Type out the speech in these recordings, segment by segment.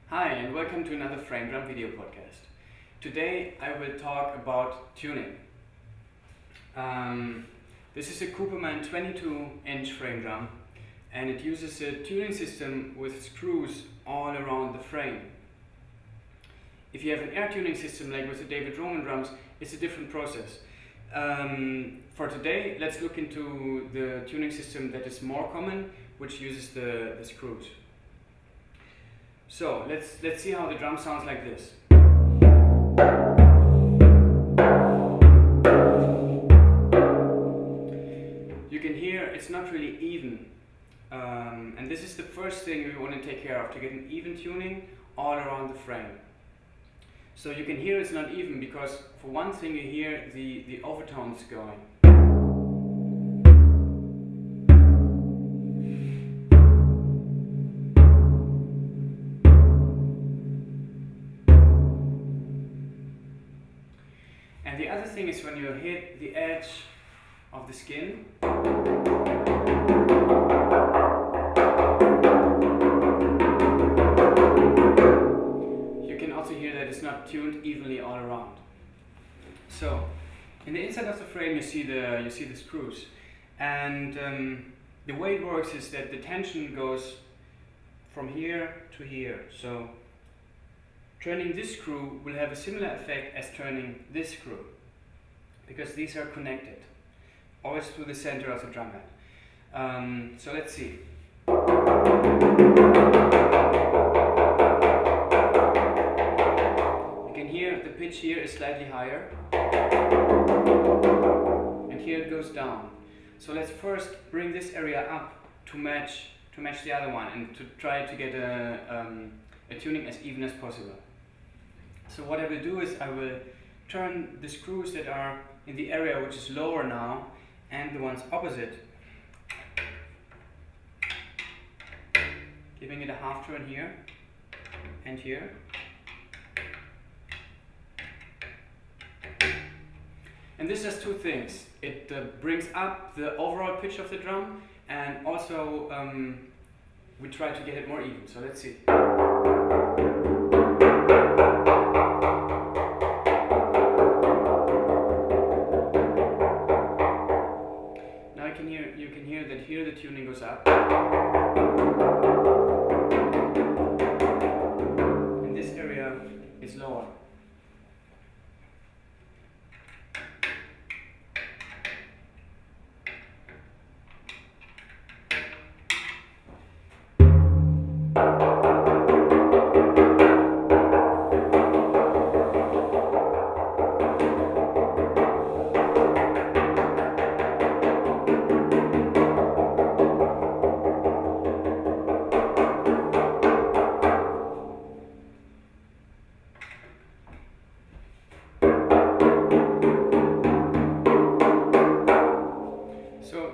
Hi and welcome to another frame drum video podcast. Today I will talk about tuning. This is a Kuckhermann 22-inch frame drum and it uses a tuning system with screws all around the frame. If you have an air tuning system like with the David Roman drums, it's a different process. For today, let's look into the tuning system that is more common, which uses the screws. So let's see how the drum sounds like this. You can hear it's not really even, and this is the first thing we want to take care of, to get an even tuning all around the frame. So you can hear it's not even because for one thing you hear the overtones going. And the other thing is when you hit the edge of the skin, you can also hear that it's not tuned evenly all around. So, in the inside of the frame you see the screws, and the way it works is that the tension goes from here to here. So, turning this screw will have a similar effect as turning this screw, because these are connected, always through the center of the drum head. So let's see. You can hear the pitch here is slightly higher, and here it goes down. So let's first bring this area up to match the other one, and to try to get a tuning as even as possible. So what I will do is I will turn the screws that are in the area which is lower now and the ones opposite, giving it a half turn here and here. And this does two things. It brings up the overall pitch of the drum, and also we try to get it more even. So let's see. You can hear that here the tuning goes up, and this area is lower.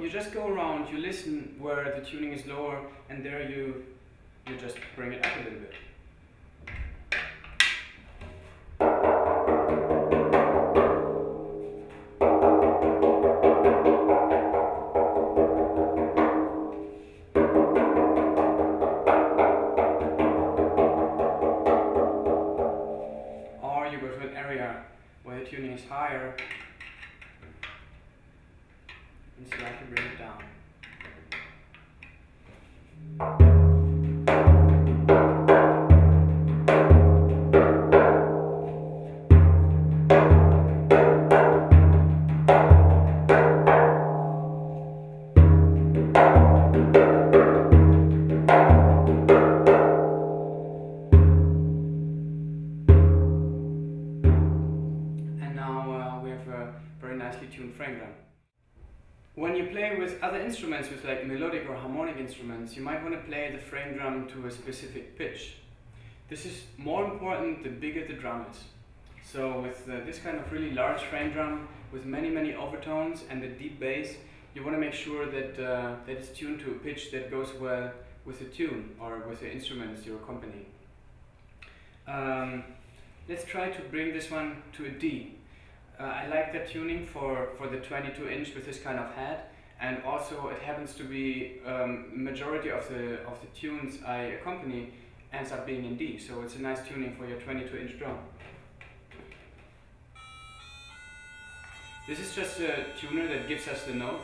You just go around, you listen where the tuning is lower, and there you just bring it up a little bit. Or you go to an area where the tuning is higher and slightly bring it down. And now we have a very nicely tuned frame drum. When you play with other instruments, with like melodic or harmonic instruments, you might want to play the frame drum to a specific pitch. This is more important the bigger the drum is. So with this kind of really large frame drum with many overtones and a deep bass, you want to make sure that that it's tuned to a pitch that goes well with the tune or with the instruments you're accompanying. Let's try to bring this one to a D. I like that tuning for the 22-inch with this kind of head, and also it happens to be majority of the tunes I accompany ends up being in D. So it's a nice tuning for your 22-inch drum. This is just a tuner that gives us the note.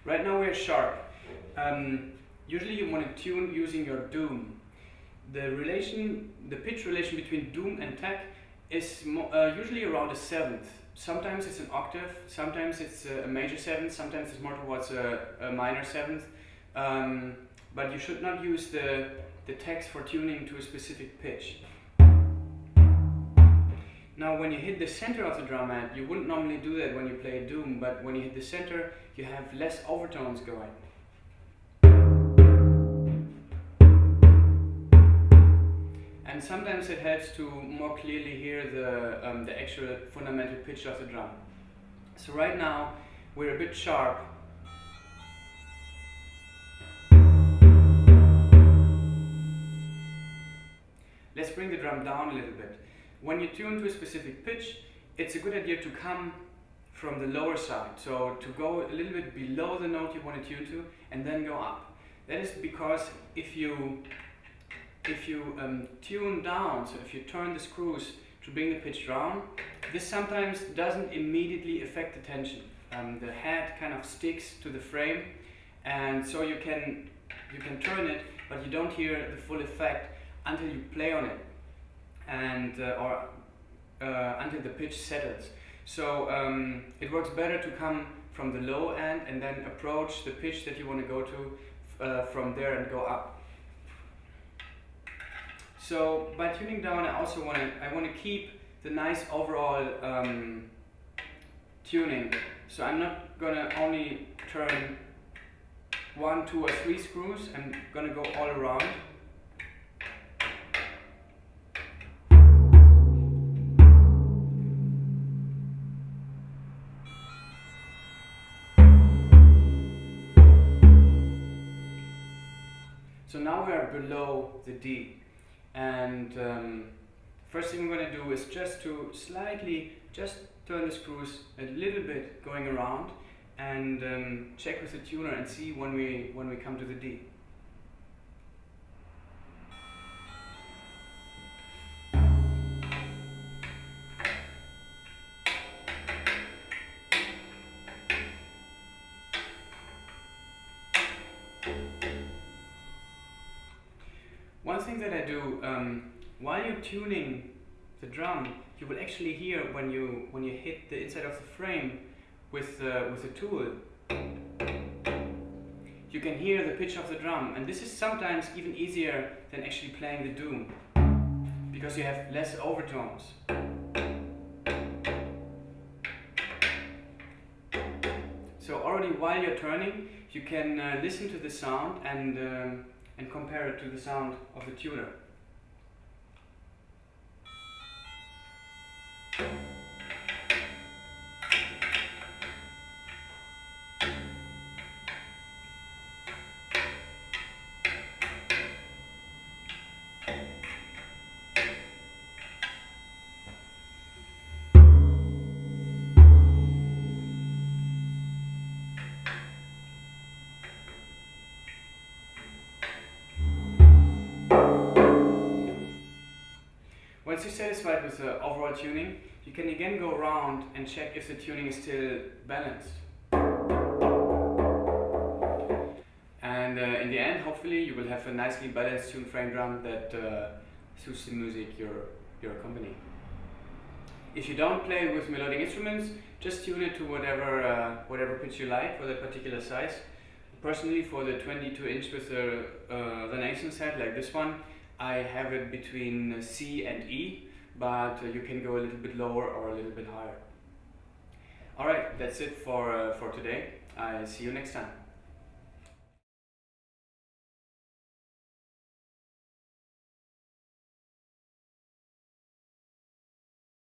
Right now we're sharp. Usually you want to tune using your doom. The pitch relation between doom and tech is usually around a seventh. Sometimes it's an octave, sometimes it's a major seventh, sometimes it's more towards a minor seventh. But you should not use the text for tuning to a specific pitch. Now when you hit the center of the drum head, you wouldn't normally do that when you play doom, but when you hit the center, you have less overtones going. And sometimes it helps to more clearly hear the actual fundamental pitch of the drum. So right now we're a bit sharp. Let's bring the drum down a little bit. When you tune to a specific pitch, it's a good idea to come from the lower side. So to go a little bit below the note you want to tune to and then go up. That is because if you tune down, so if you turn the screws to bring the pitch down, this sometimes doesn't immediately affect the tension. The head kind of sticks to the frame, and so you can turn it, but you don't hear the full effect until you play on it, and until the pitch settles. So it works better to come from the low end and then approach the pitch that you want to go to from there and go up. So by tuning down, I also want to keep the nice overall tuning. So I'm not gonna only turn 1, 2, or 3 screws. I'm gonna go all around. So now we are below the D. And first thing we're going to do is just to slightly turn the screws a little bit going around and check with the tuner and see when we come to the D. One thing that I do, while you're tuning the drum, you will actually hear when you hit the inside of the frame with the tool. You can hear the pitch of the drum, and this is sometimes even easier than actually playing the doom, because you have less overtones. So already while you're turning, you can listen to the sound and compare it to the sound of the tuner. Once you're satisfied with the overall tuning, you can again go around and check if the tuning is still balanced. And in the end, hopefully, you will have a nicely balanced tuned frame drum that suits the music you're accompanying. If you don't play with melodic instruments, just tune it to whatever pitch you like for that particular size. Personally, for the 22-inch with the Nathan set like this one, I have it between C and E, but you can go a little bit lower or a little bit higher. Alright, that's it for today. I'll see you next time.